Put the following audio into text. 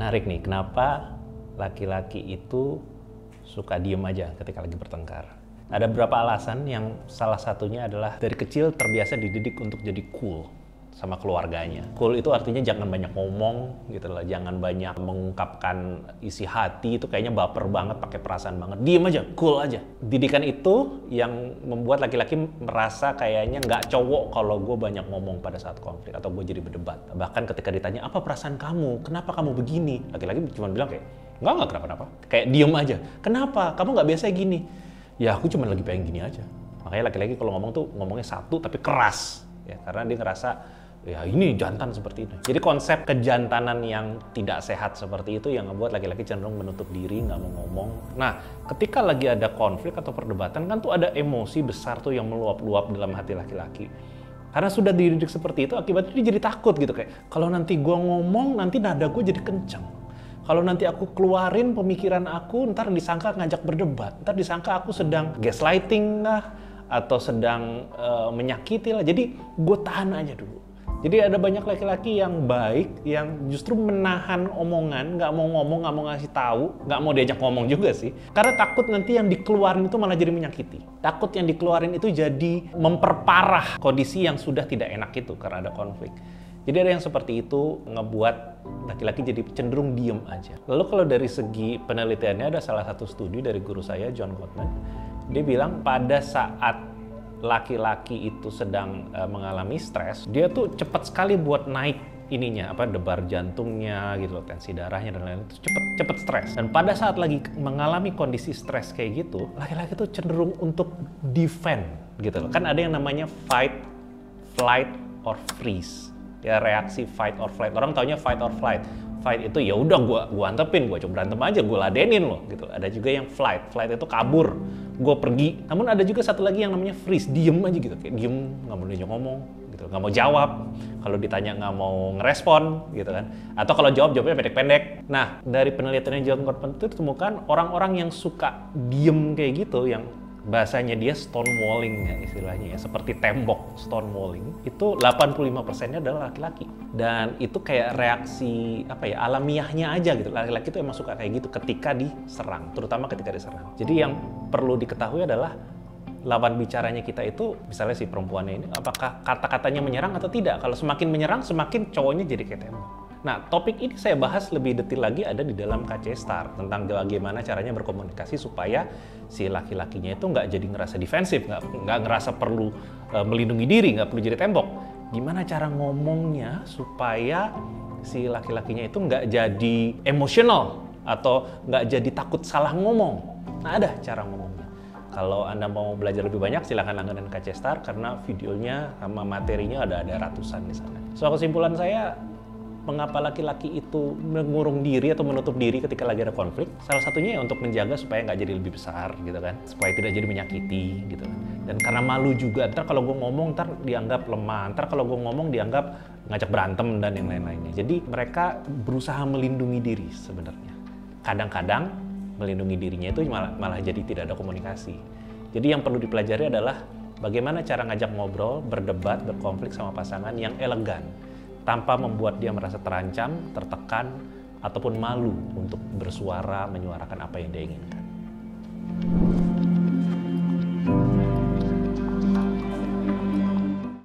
Menarik nih, kenapa laki-laki itu suka diem aja ketika lagi bertengkar. Ada beberapa alasan, yang salah satunya adalah dari kecil terbiasa dididik untuk jadi cool sama keluarganya. Cool itu artinya jangan banyak ngomong gitu loh, jangan banyak mengungkapkan isi hati, itu kayaknya baper banget, pakai perasaan banget. Diem aja, cool aja. Didikan itu yang membuat laki-laki merasa kayaknya nggak cowok kalau gue banyak ngomong pada saat konflik atau gue jadi berdebat. Bahkan ketika ditanya, apa perasaan kamu? Kenapa kamu begini? Laki-laki cuma bilang kayak, nggak kenapa-napa. Kayak diem aja. Kenapa? Kamu nggak biasa gini? Ya aku cuma lagi pengen gini aja. Makanya laki-laki kalau ngomong tuh ngomongnya satu tapi keras. Ya, karena dia ngerasa ya ini jantan seperti itu. Jadi konsep kejantanan yang tidak sehat seperti itu yang ngebuat laki-laki cenderung menutup diri, nggak mau ngomong. Nah, ketika lagi ada konflik atau perdebatan kan tuh ada emosi besar tuh yang meluap-luap dalam hati laki-laki. Karena sudah dididik seperti itu, akibatnya dia jadi takut gitu. Kayak, kalau nanti gua ngomong, nanti nada gue jadi kenceng. Kalau nanti aku keluarin pemikiran aku, ntar disangka ngajak berdebat. Ntar disangka aku sedang gaslighting lah, atau sedang menyakiti lah. Jadi gue tahan aja dulu. Jadi ada banyak laki-laki yang baik, yang justru menahan omongan, nggak mau ngomong, nggak mau ngasih tahu, nggak mau diajak ngomong juga sih. Karena takut nanti yang dikeluarin itu malah jadi menyakiti. Takut yang dikeluarin itu jadi memperparah kondisi yang sudah tidak enak itu karena ada konflik. Jadi ada yang seperti itu ngebuat laki-laki jadi cenderung diem aja. Lalu kalau dari segi penelitiannya ada salah satu studi dari guru saya, John Gottman. Dia bilang pada saat laki-laki itu sedang mengalami stres, dia tuh cepat sekali buat naik ininya, debar jantungnya gitu loh, tensi darahnya dan lain-lain, itu cepet stres. Dan pada saat lagi mengalami kondisi stres kayak gitu, laki-laki tuh cenderung untuk defend gitu loh. Kan ada yang namanya fight, flight, or freeze. Ya, reaksi fight or flight. Orang taunya fight or flight. Fight itu ya udah gua antepin, gua coba berantem aja, gua ladenin loh gitu. Ada juga yang flight. Flight itu kabur, gua pergi. Namun ada juga satu lagi yang namanya freeze, diem aja gitu. Kayak diem, nggak mau diajak ngomong gitu, nggak mau jawab. Kalau ditanya nggak mau ngerespon gitu kan. Atau kalau jawabnya pendek-pendek. Nah, dari penelitian John Gottman itu ditemukan orang-orang yang suka diem kayak gitu, yang bahasanya dia stonewalling ya istilahnya ya, seperti tembok stonewalling, itu 85%-nya adalah laki-laki. Dan itu kayak reaksi alamiahnya aja gitu. Laki-laki itu emang suka kayak gitu ketika diserang, terutama ketika diserang. Jadi yang perlu diketahui adalah lawan bicaranya kita itu, misalnya si perempuannya ini, apakah kata-katanya menyerang atau tidak. Kalau semakin menyerang, semakin cowoknya jadi kayak tembok. Nah, topik ini saya bahas lebih detail lagi ada di dalam KC Star, tentang bagaimana caranya berkomunikasi supaya si laki-lakinya itu nggak jadi ngerasa defensif, nggak ngerasa perlu melindungi diri, nggak perlu jadi tembok. Gimana cara ngomongnya supaya si laki-lakinya itu nggak jadi emosional atau nggak jadi takut salah ngomong. Nah, ada cara ngomongnya. Kalau Anda mau belajar lebih banyak, silahkan langganan KC Star karena videonya sama materinya ada ratusan di sana. So, kesimpulan saya, mengapa laki-laki itu mengurung diri atau menutup diri ketika lagi ada konflik? Salah satunya ya untuk menjaga supaya nggak jadi lebih besar gitu kan, supaya tidak jadi menyakiti gitu kan. Dan karena malu juga, ntar kalau gue ngomong ntar dianggap lemah, ntar kalau gue ngomong dianggap ngajak berantem dan yang lain-lainnya. Jadi mereka berusaha melindungi diri sebenarnya. Kadang-kadang melindungi dirinya itu malah jadi tidak ada komunikasi. Jadi yang perlu dipelajari adalah bagaimana cara ngajak ngobrol, berdebat, berkonflik sama pasangan yang elegan, tanpa membuat dia merasa terancam, tertekan, ataupun malu untuk bersuara, menyuarakan apa yang dia inginkan.